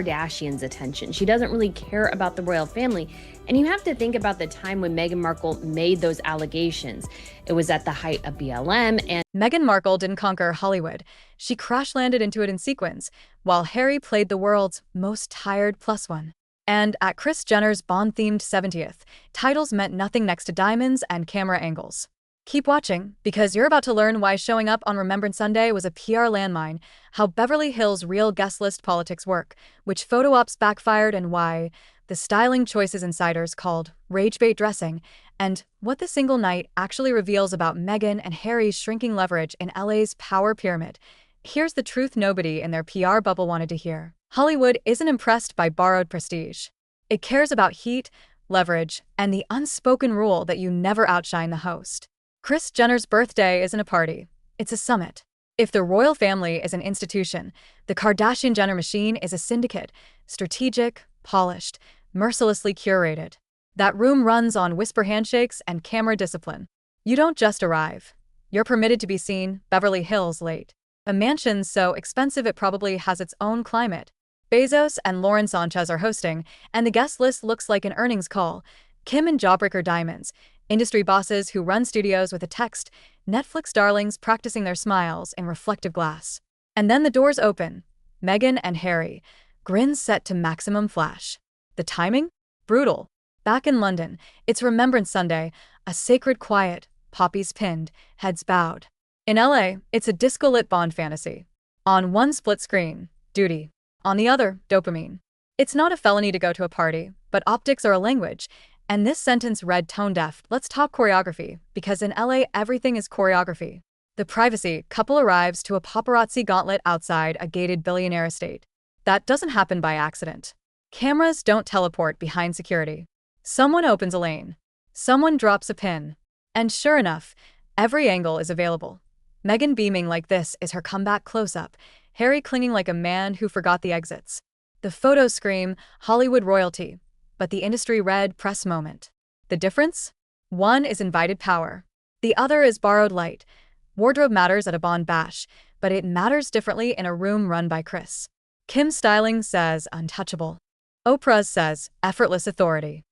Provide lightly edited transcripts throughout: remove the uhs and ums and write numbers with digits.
Kardashian's attention. She doesn't really care about the royal family. And you have to think about the time when Meghan Markle made those allegations. It was at the height of BLM, and Meghan Markle didn't conquer Hollywood. She crash-landed into it in sequence, while Harry played the world's most tired +1. And at Kris Jenner's Bond-themed 70th, titles meant nothing next to diamonds and camera angles. Keep watching, because you're about to learn why showing up on Remembrance Sunday was a PR landmine, how Beverly Hills' real guest list politics work, which photo ops backfired, and why the styling choices insiders called rage-bait dressing, and what the single night actually reveals about Meghan and Harry's shrinking leverage in LA's power pyramid. Here's the truth nobody in their PR bubble wanted to hear. Hollywood isn't impressed by borrowed prestige. It cares about heat, leverage, and the unspoken rule that you never outshine the host. Kris Jenner's birthday isn't a party, it's a summit. If the royal family is an institution, the Kardashian-Jenner machine is a syndicate, strategic, polished, mercilessly curated. That room runs on whisper handshakes and camera discipline. You don't just arrive. You're permitted to be seen Beverly Hills late. A mansion so expensive it probably has its own climate. Bezos and Lauren Sanchez are hosting, and the guest list looks like an earnings call. Kim and Jawbreaker Diamonds, industry bosses who run studios with a text, Netflix darlings practicing their smiles in reflective glass. And then the doors open. Meghan and Harry, grins set to maximum flash. The timing? Brutal. Back in London, it's Remembrance Sunday, a sacred quiet, poppies pinned, heads bowed. In LA, it's a disco-lit Bond fantasy. On one split screen, duty. On the other, dopamine. It's not a felony to go to a party, but optics are a language. And this sentence read tone-deaf. Let's talk choreography, because in LA everything is choreography. The privacy couple arrives to a paparazzi gauntlet outside a gated billionaire estate. That doesn't happen by accident. Cameras don't teleport behind security. Someone opens a lane. Someone drops a pin. And sure enough, every angle is available. Meghan beaming like this is her comeback close-up, Harry clinging like a man who forgot the exits. The photos scream Hollywood royalty, but the industry read press moment. The difference? One is invited power. The other is borrowed light. Wardrobe matters at a Bond bash, but it matters differently in a room run by Kris. Kim's styling says untouchable. Oprah's says effortless authority.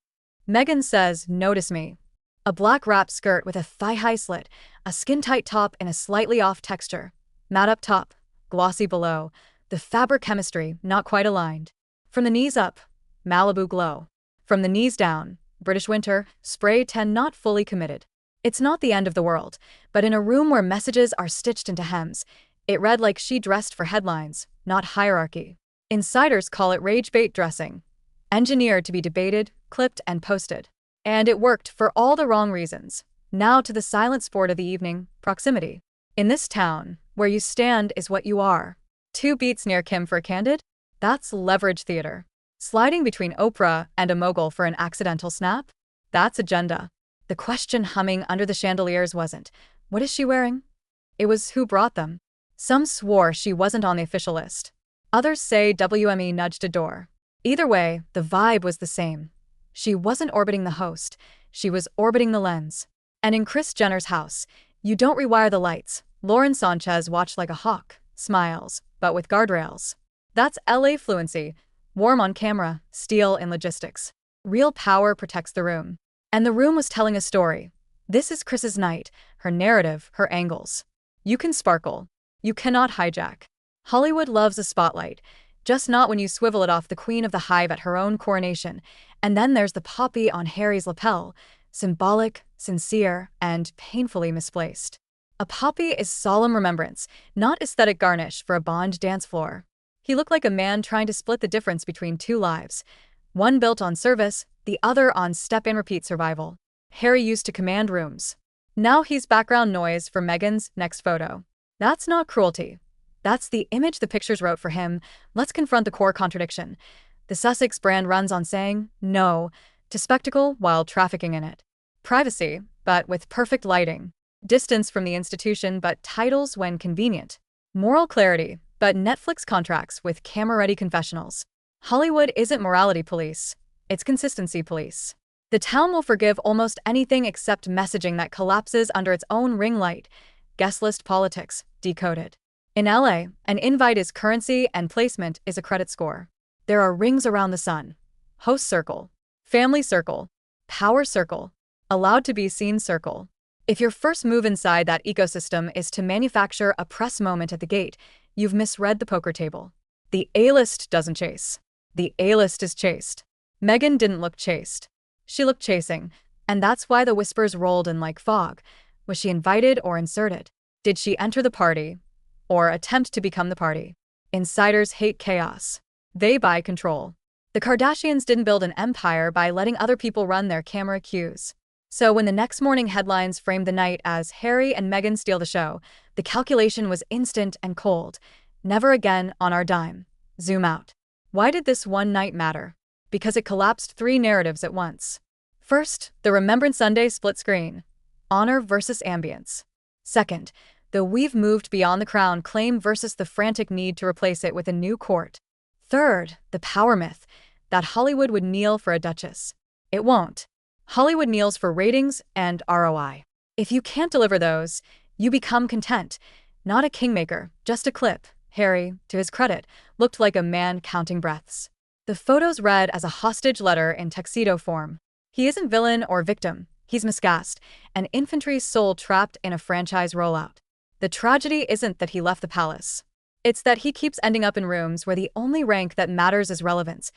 Meghan says notice me. A black wrap skirt with a thigh-high slit, a skin-tight top in a slightly off texture. Matte up top, glossy below. The fabric chemistry not quite aligned. From the knees up, Malibu glow. From the knees down, British winter, spray tan not fully committed. It's not the end of the world, but in a room where messages are stitched into hems, it read like she dressed for headlines, not hierarchy. Insiders call it rage-bait dressing. Engineered to be debated, clipped, and posted. And it worked for all the wrong reasons. Now to the silent sport of the evening, proximity. In this town, where you stand is what you are. 2 beats near Kim for a candid? That's leverage theater. Sliding between Oprah and a mogul for an accidental snap? That's agenda. The question humming under the chandeliers wasn't, what is she wearing? It was who brought them. Some swore she wasn't on the official list. Others say WME nudged a door. Either way, the vibe was the same. She wasn't orbiting the host, she was orbiting the lens. And in Kris Jenner's house, you don't rewire the lights. Lauren Sanchez watched like a hawk, smiles, but with guardrails. That's LA fluency. Warm on camera, steel in logistics. Real power protects the room. And the room was telling a story. This is Kris's night, her narrative, her angles. You can sparkle. You cannot hijack. Hollywood loves a spotlight, just not when you swivel it off the queen of the hive at her own coronation. And then there's the poppy on Harry's lapel, symbolic, sincere, and painfully misplaced. A poppy is solemn remembrance, not aesthetic garnish for a Bond dance floor. He looked like a man trying to split the difference between 2 lives. One built on service, the other on step-and-repeat survival. Harry used to command rooms. Now he's background noise for Meghan's next photo. That's not cruelty. That's the image the pictures wrote for him. Let's confront the core contradiction. The Sussex brand runs on saying no to spectacle while trafficking in it. Privacy, but with perfect lighting. Distance from the institution, but titles when convenient. Moral clarity, but Netflix contracts with camera-ready confessionals. Hollywood isn't morality police, it's consistency police. The town will forgive almost anything except messaging that collapses under its own ring light. Guest list politics, decoded. In LA, an invite is currency and placement is a credit score. There are rings around the sun. Host circle, family circle, power circle, allowed to be seen circle. If your first move inside that ecosystem is to manufacture a press moment at the gate, you've misread the poker table. The A-list doesn't chase. The A-list is chased. Meghan didn't look chased. She looked chasing, and that's why the whispers rolled in like fog. Was she invited or inserted? Did she enter the party or attempt to become the party? Insiders hate chaos. They buy control. The Kardashians didn't build an empire by letting other people run their camera cues. So when the next morning headlines framed the night as Harry and Meghan steal the show, the calculation was instant and cold. Never again on our dime. Zoom out. Why did this one night matter? Because it collapsed 3 narratives at once. First, the Remembrance Sunday split screen. Honor versus ambience. Second, the "we've moved beyond the crown" claim versus the frantic need to replace it with a new court. Third, the power myth that Hollywood would kneel for a duchess. It won't. Hollywood kneels for ratings and ROI. If you can't deliver those, you become content. Not a kingmaker, just a clip. Harry, to his credit, looked like a man counting breaths. The photos read as a hostage letter in tuxedo form. He isn't villain or victim. He's miscast, an infantry soul trapped in a franchise rollout. The tragedy isn't that he left the palace. It's that he keeps ending up in rooms where the only rank that matters is relevance.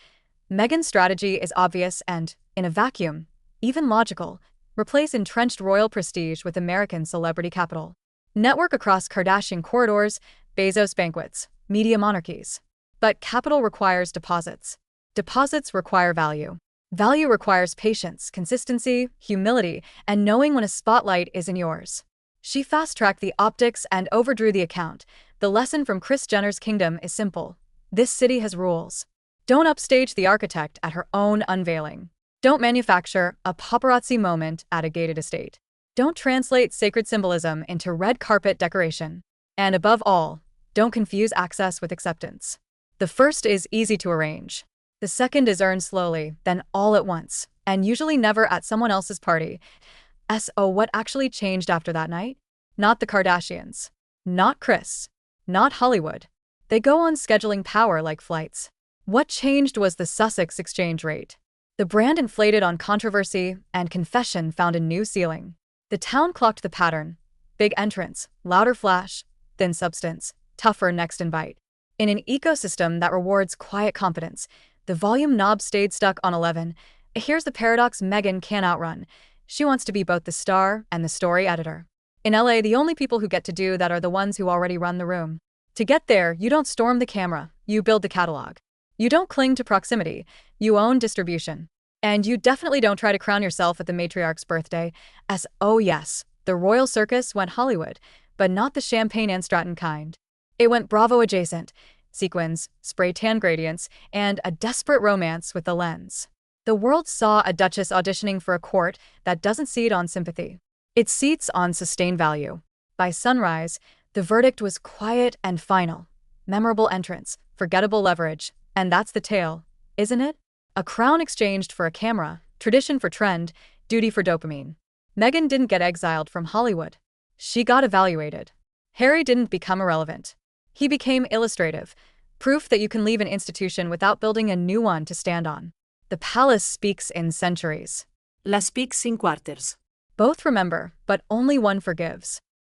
Meghan's strategy is obvious and, in a vacuum, even logical. Replace entrenched royal prestige with American celebrity capital. Network across Kardashian corridors, Bezos banquets, media monarchies. But capital requires deposits. Deposits require value. Value requires patience, consistency, humility, and knowing when a spotlight isn't yours. She fast-tracked the optics and overdrew the account. The lesson from Kris Jenner's kingdom is simple. This city has rules. Don't upstage the architect at her own unveiling. Don't manufacture a paparazzi moment at a gated estate. Don't translate sacred symbolism into red carpet decoration. And above all, don't confuse access with acceptance. The first is easy to arrange. The second is earned slowly, then all at once, and usually never at someone else's party. So what actually changed after that night? Not the Kardashians. Not Kris. Not Hollywood. They go on scheduling power like flights. What changed was the Sussex exchange rate. The brand inflated on controversy, and confession found a new ceiling. The town clocked the pattern. Big entrance, louder flash, thin substance, tougher next invite. In an ecosystem that rewards quiet confidence, the volume knob stayed stuck on 11. Here's the paradox Meghan can't outrun. She wants to be both the star and the story editor. In LA, the only people who get to do that are the ones who already run the room. To get there, you don't storm the camera, you build the catalog. You don't cling to proximity, you own distribution. And you definitely don't try to crown yourself at the matriarch's birthday as, oh yes, the royal circus went Hollywood, but not the Champagne and Stratton kind. It went Bravo adjacent, sequins, spray tan gradients, and a desperate romance with the lens. The world saw a duchess auditioning for a court that doesn't seat on sympathy. It seats on sustained value. By sunrise, the verdict was quiet and final. Memorable entrance, forgettable leverage, and that's the tale, isn't it? A crown exchanged for a camera, tradition for trend, duty for dopamine. Meghan didn't get exiled from Hollywood. She got evaluated. Harry didn't become irrelevant. He became illustrative, proof that you can leave an institution without building a new one to stand on. The palace speaks in centuries. La speaks in quarters. Both remember, but only one forgives.